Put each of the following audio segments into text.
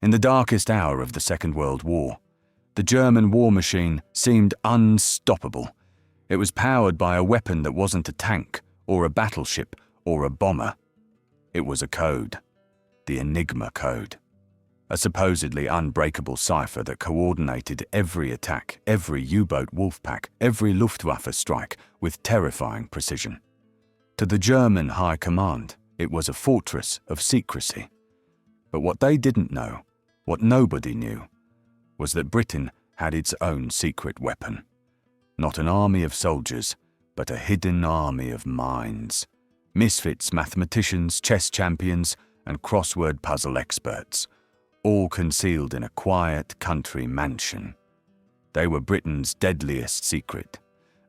In the darkest hour of the Second World War, the German war machine seemed unstoppable. It was powered by a weapon that wasn't a tank, or a battleship, or a bomber. It was a code, the Enigma code. A supposedly unbreakable cipher that coordinated every attack, every U-boat wolfpack, every Luftwaffe strike with terrifying precision. To the German High Command, it was a fortress of secrecy. But what they didn't know, what nobody knew, was that Britain had its own secret weapon. Not an army of soldiers, but a hidden army of minds. Misfits, mathematicians, chess champions, and crossword puzzle experts, all concealed in a quiet country mansion. They were Britain's deadliest secret,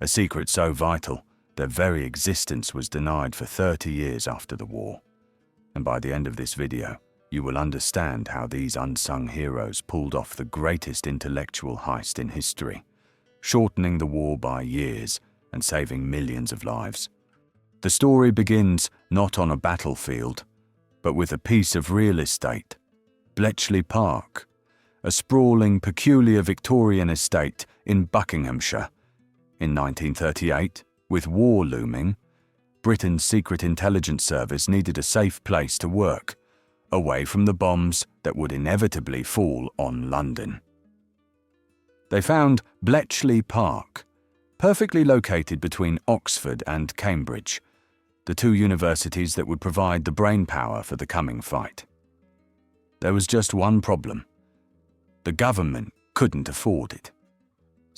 a secret so vital their very existence was denied for 30 years after the war. And by the end of this video, you will understand how these unsung heroes pulled off the greatest intellectual heist in history, shortening the war by years and saving millions of lives. The story begins not on a battlefield, but with a piece of real estate, Bletchley Park, a sprawling, peculiar Victorian estate in Buckinghamshire. In 1938, with war looming, Britain's Secret Intelligence Service needed a safe place to work, away from the bombs that would inevitably fall on London. They found Bletchley Park, perfectly located between Oxford and Cambridge, the two universities that would provide the brainpower for the coming fight. There was just one problem. The government couldn't afford it.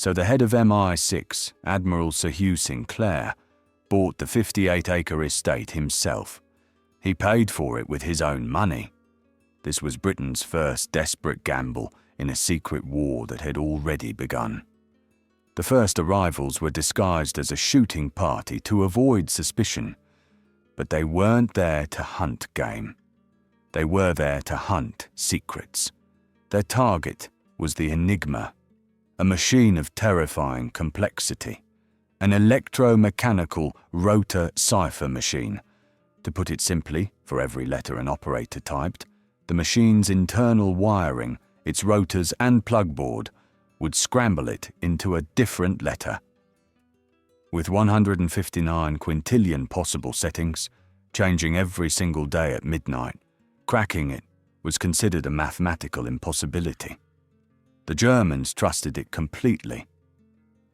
So the head of MI6, Admiral Sir Hugh Sinclair, bought the 58-acre estate himself. He paid for it with his own money. This was Britain's first desperate gamble in a secret war that had already begun. The first arrivals were disguised as a shooting party to avoid suspicion, but they weren't there to hunt game. They were there to hunt secrets. Their target was the Enigma, a machine of terrifying complexity, an electromechanical rotor cipher machine. To put it simply, for every letter an operator typed, the machine's internal wiring, its rotors and plug board, would scramble it into a different letter. With 159 quintillion possible settings, changing every single day at midnight, cracking it was considered a mathematical impossibility. The Germans trusted it completely.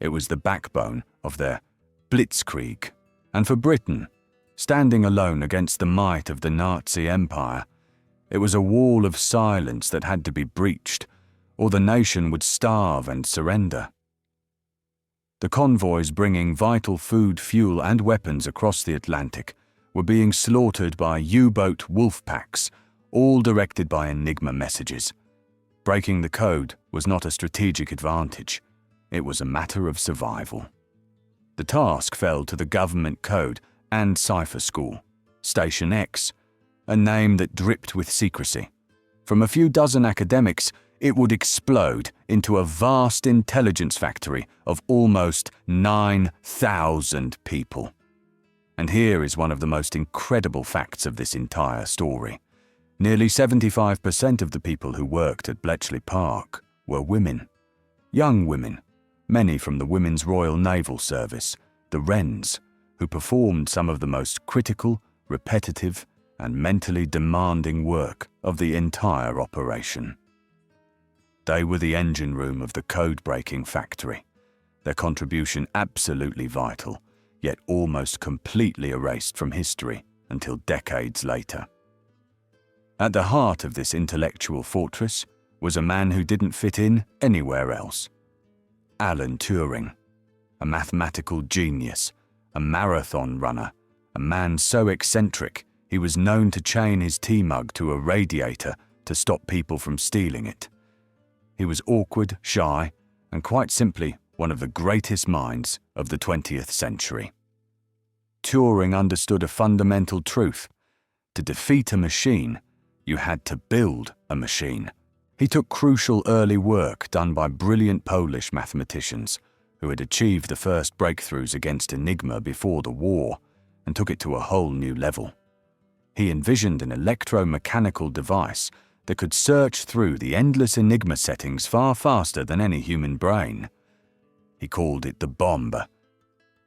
It was the backbone of their Blitzkrieg, and for Britain, standing alone against the might of the Nazi Empire, it was a wall of silence that had to be breached, or the nation would starve and surrender. The convoys bringing vital food, fuel, and weapons across the Atlantic were being slaughtered by U-boat wolf packs, all directed by Enigma messages. Breaking the code was not a strategic advantage. It was a matter of survival. The task fell to the government code and cipher school, Station X, a name that dripped with secrecy. From a few dozen academics, it would explode into a vast intelligence factory of almost 9,000 people. And here is one of the most incredible facts of this entire story. Nearly 75% of the people who worked at Bletchley Park were women. Young women, many from the Women's Royal Naval Service, the Wrens, who performed some of the most critical, repetitive, and mentally demanding work of the entire operation. They were the engine room of the code-breaking factory, their contribution absolutely vital, yet almost completely erased from history until decades later. At the heart of this intellectual fortress was a man who didn't fit in anywhere else. Alan Turing, a mathematical genius, a marathon runner, a man so eccentric he was known to chain his tea mug to a radiator to stop people from stealing it. He was awkward, shy, and quite simply one of the greatest minds of the 20th century. Turing understood a fundamental truth. To defeat a machine, you had to build a machine. He took crucial early work done by brilliant Polish mathematicians who had achieved the first breakthroughs against Enigma before the war and took it to a whole new level. He envisioned an electromechanical device that could search through the endless Enigma settings far faster than any human brain. He called it the Bombe.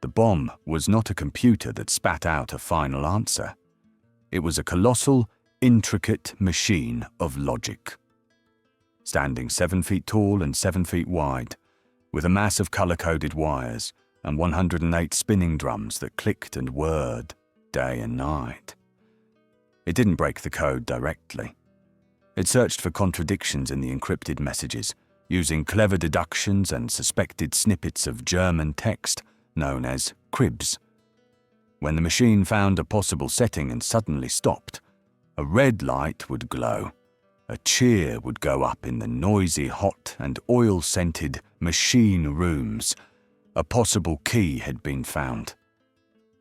The Bombe was not a computer that spat out a final answer. It was a colossal, intricate machine of logic. Standing 7 feet tall and 7 feet wide, with a mass of color-coded wires and 108 spinning drums that clicked and whirred day and night. It didn't break the code directly. It searched for contradictions in the encrypted messages, using clever deductions and suspected snippets of German text known as cribs. When the machine found a possible setting and suddenly stopped, a red light would glow. A cheer would go up in the noisy, hot and oil-scented machine rooms. A possible key had been found.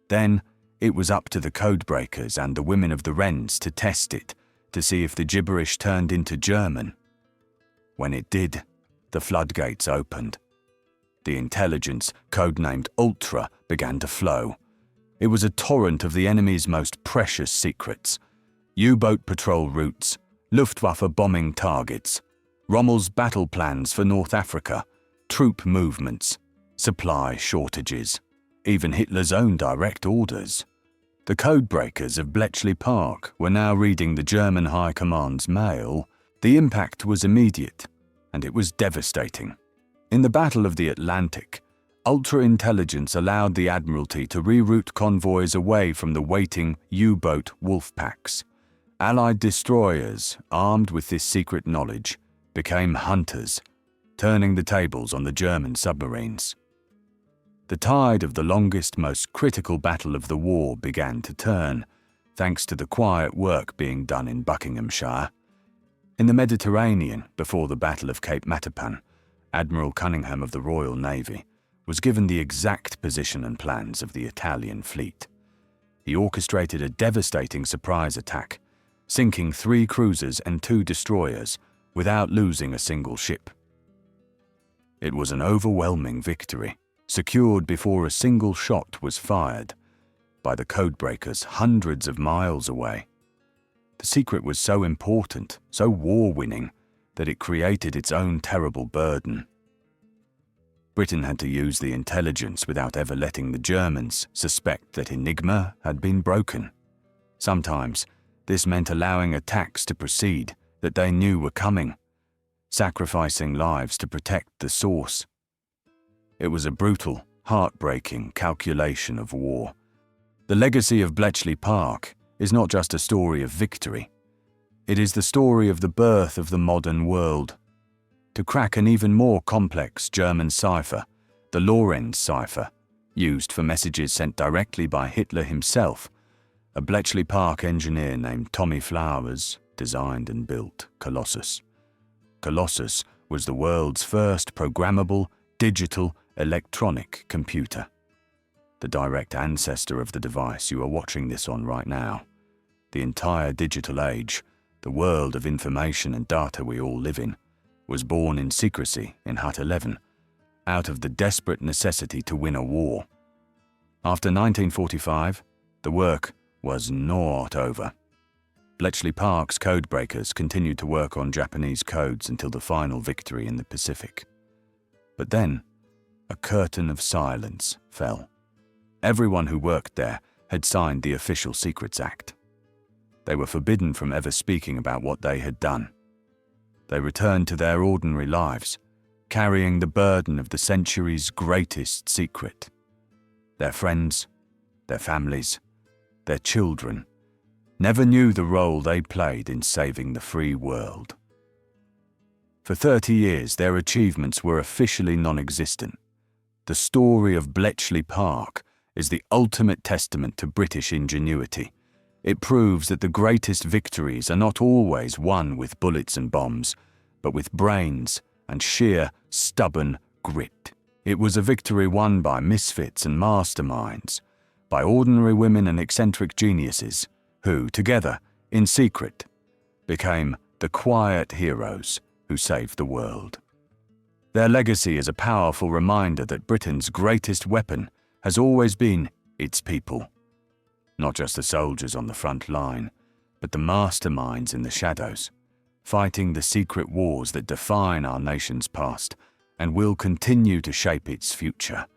Then it was up to the codebreakers and the women of the Wrens to test it, to see if the gibberish turned into German. When it did, the floodgates opened. The intelligence, codenamed Ultra, began to flow. It was a torrent of the enemy's most precious secrets: U-boat patrol routes, Luftwaffe bombing targets, Rommel's battle plans for North Africa, troop movements, supply shortages, even Hitler's own direct orders. The codebreakers of Bletchley Park were now reading the German High Command's mail. The impact was immediate, and it was devastating. In the Battle of the Atlantic, Ultra-intelligence allowed the Admiralty to reroute convoys away from the waiting U-boat wolf packs. Allied destroyers, armed with this secret knowledge, became hunters, turning the tables on the German submarines. The tide of the longest, most critical battle of the war began to turn, thanks to the quiet work being done in Buckinghamshire. In the Mediterranean, before the Battle of Cape Matapan, Admiral Cunningham of the Royal Navy was given the exact position and plans of the Italian fleet. He orchestrated a devastating surprise attack, sinking 3 cruisers and 2 destroyers without losing a single ship. It was an overwhelming victory, secured before a single shot was fired, by the codebreakers hundreds of miles away. The secret was so important, so war-winning, that it created its own terrible burden. Britain had to use the intelligence without ever letting the Germans suspect that Enigma had been broken. Sometimes, this meant allowing attacks to proceed that they knew were coming, sacrificing lives to protect the source. It was a brutal, heartbreaking calculation of war. The legacy of Bletchley Park is not just a story of victory. It is the story of the birth of the modern world. To crack an even more complex German cipher, the Lorenz cipher, used for messages sent directly by Hitler himself, a Bletchley Park engineer named Tommy Flowers designed and built Colossus. Colossus was the world's first programmable, digital, electronic computer. The direct ancestor of the device you are watching this on right now. The entire digital age, the world of information and data we all live in, was born in secrecy in Hut 11, out of the desperate necessity to win a war. After 1945, the work was not over. Bletchley Park's codebreakers continued to work on Japanese codes until the final victory in the Pacific. But then, a curtain of silence fell. Everyone who worked there had signed the Official Secrets Act. They were forbidden from ever speaking about what they had done. They returned to their ordinary lives, carrying the burden of the century's greatest secret. Their friends, their families, their children never knew the role they played in saving the free world. For 30 years, their achievements were officially non-existent. The story of Bletchley Park is the ultimate testament to British ingenuity. It proves that the greatest victories are not always won with bullets and bombs, but with brains and sheer, stubborn grit. It was a victory won by misfits and masterminds, by ordinary women and eccentric geniuses who, together, in secret, became the quiet heroes who saved the world. Their legacy is a powerful reminder that Britain's greatest weapon has always been its people. Not just the soldiers on the front line, but the masterminds in the shadows, fighting the secret wars that define our nation's past and will continue to shape its future.